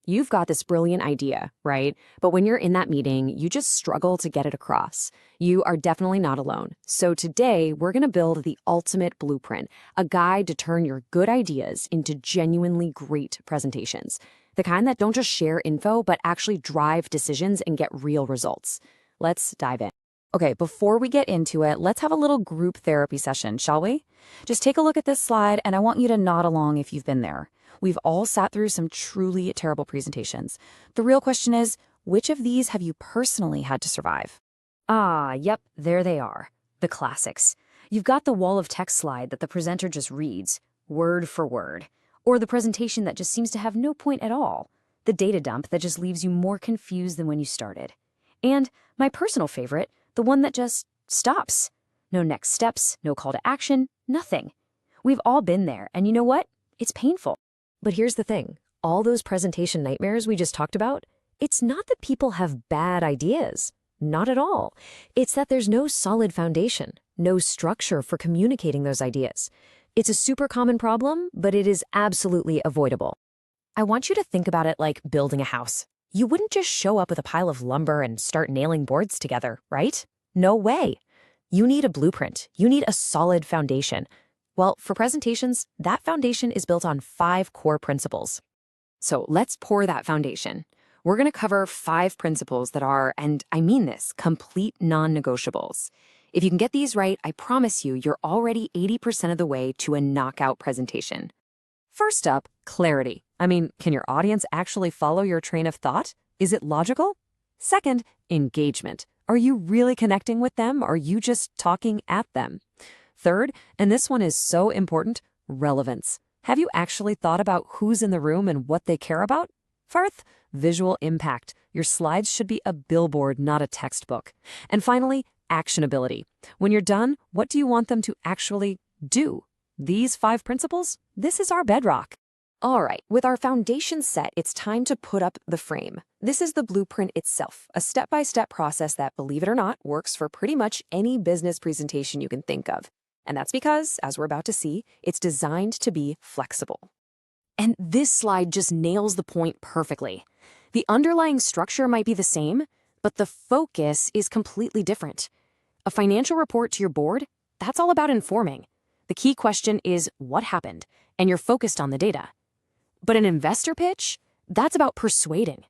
You've got this brilliant idea, right? But when you're in that meeting, you just struggle to get it across. You are definitely not alone. So today, we're going to build the ultimate blueprint, a guide to turn your good ideas into genuinely great presentations. The kind that don't just share info, but actually drive decisions and get real results. Let's dive in. Okay, before we get into it, let's have a little group therapy session, shall we? Just take a look at this slide, and I want you to nod along if you've been there. We've all sat through some truly terrible presentations. The real question is, which of these have you personally had to survive? Yep, there they are. The classics. You've got the wall of text slide that the presenter just reads, word for word. Or the presentation that just seems to have no point at all. The data dump that just leaves you more confused than when you started. And my personal favorite, the one that just stops. No next steps, no call to action, nothing. We've all been there, and you know what? It's painful. But here's the thing. All those presentation nightmares we just talked about, it's not that people have bad ideas. Not at all. It's that there's no solid foundation, no structure for communicating those ideas. It's a super common problem, but it is absolutely avoidable. I want you to think about it like building a house. You wouldn't just show up with a pile of lumber and start nailing boards together, right? No way. You need a blueprint. You need a solid foundation. Well, for presentations, that foundation is built on 5 core principles. So let's pour that foundation. We're going to cover 5 principles that are, and I mean this, complete non-negotiables. If you can get these right, I promise you, you're already 80% of the way to a knockout presentation. First up, clarity. I mean, can your audience actually follow your train of thought? Is it logical? Second, engagement. Are you really connecting with them, or are you just talking at them? Third, and this one is so important, relevance. Have you actually thought about who's in the room and what they care about? Fourth, visual impact. Your slides should be a billboard, not a textbook. And finally, actionability. When you're done, what do you want them to actually do? These 5 principles? This is our bedrock. All right, with our foundation set, it's time to put up the frame. This is the blueprint itself, a step-by-step process that, believe it or not, works for pretty much any business presentation you can think of. And that's because, as we're about to see, it's designed to be flexible. And this slide just nails the point perfectly. The underlying structure might be the same, but the focus is completely different. A financial report to your board, that's all about informing. The key question is what happened, and you're focused on the data. But an investor pitch, that's about persuading.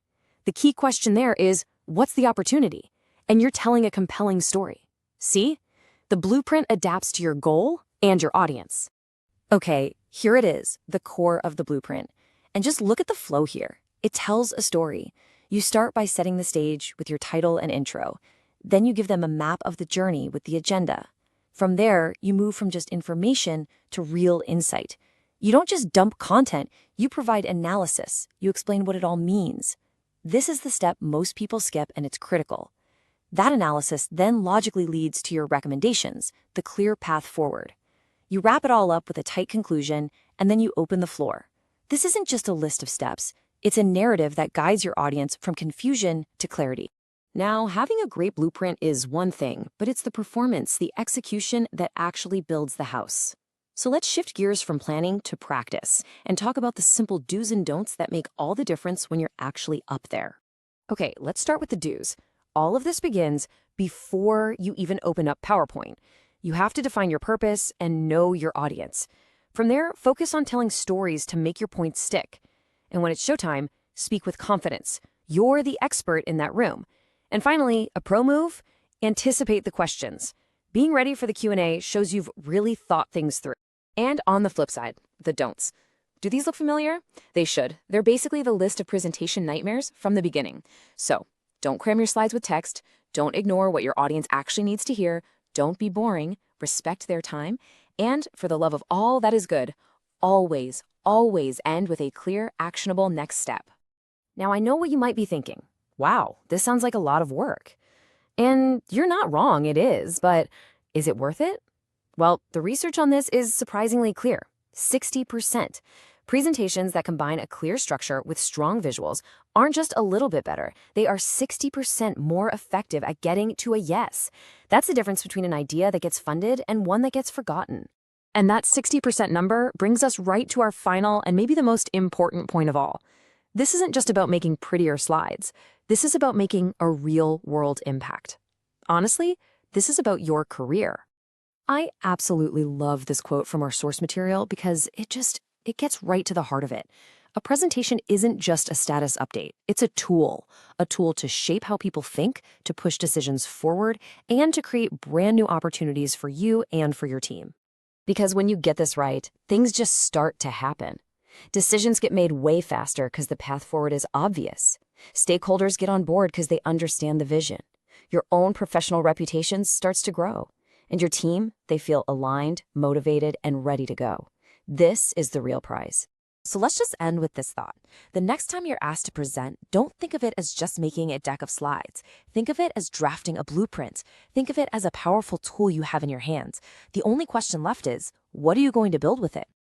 The key question there is, what's the opportunity? And you're telling a compelling story. See? The blueprint adapts to your goal and your audience. Okay, here it is, the core of the blueprint. And just look at the flow here. It tells a story. You start by setting the stage with your title and intro. Then you give them a map of the journey with the agenda. From there, you move from just information to real insight. You don't just dump content, you provide analysis. You explain what it all means. This is the step most people skip, and it's critical. That analysis then logically leads to your recommendations, the clear path forward. You wrap it all up with a tight conclusion, and then you open the floor. This isn't just a list of steps. It's a narrative that guides your audience from confusion to clarity. Now, having a great blueprint is one thing, but it's the performance, the execution that actually builds the house. So let's shift gears from planning to practice and talk about the simple do's and don'ts that make all the difference when you're actually up there. Okay, let's start with the do's. All of this begins before you even open up PowerPoint. You have to define your purpose and know your audience. From there, focus on telling stories to make your points stick. And when it's showtime, speak with confidence. You're the expert in that room. And finally, a pro move, anticipate the questions. Being ready for the Q&A shows you've really thought things through. And on the flip side, the don'ts. Do these look familiar? They should. They're basically the list of presentation nightmares from the beginning. So, don't cram your slides with text. Don't ignore what your audience actually needs to hear. Don't be boring. Respect their time. And for the love of all that is good, always, always end with a clear, actionable next step. Now, I know what you might be thinking. Wow, this sounds like a lot of work. And you're not wrong, it is, but is it worth it? Well, the research on this is surprisingly clear. 60%. Presentations that combine a clear structure with strong visuals aren't just a little bit better, they are 60% more effective at getting to a yes. That's the difference between an idea that gets funded and one that gets forgotten. And that 60% number brings us right to our final and maybe the most important point of all. This isn't just about making prettier slides. This is about making a real-world impact. Honestly, this is about your career. I absolutely love this quote from our source material because it gets right to the heart of it. A presentation isn't just a status update. It's a tool to shape how people think, to push decisions forward, and to create brand new opportunities for you and for your team. Because when you get this right, things just start to happen. Decisions get made way faster because the path forward is obvious. Stakeholders get on board because they understand the vision. Your own professional reputation starts to grow. And your team, they feel aligned, motivated, and ready to go. This is the real prize. So let's just end with this thought. The next time you're asked to present, don't think of it as just making a deck of slides. Think of it as drafting a blueprint. Think of it as a powerful tool you have in your hands. The only question left is, what are you going to build with it?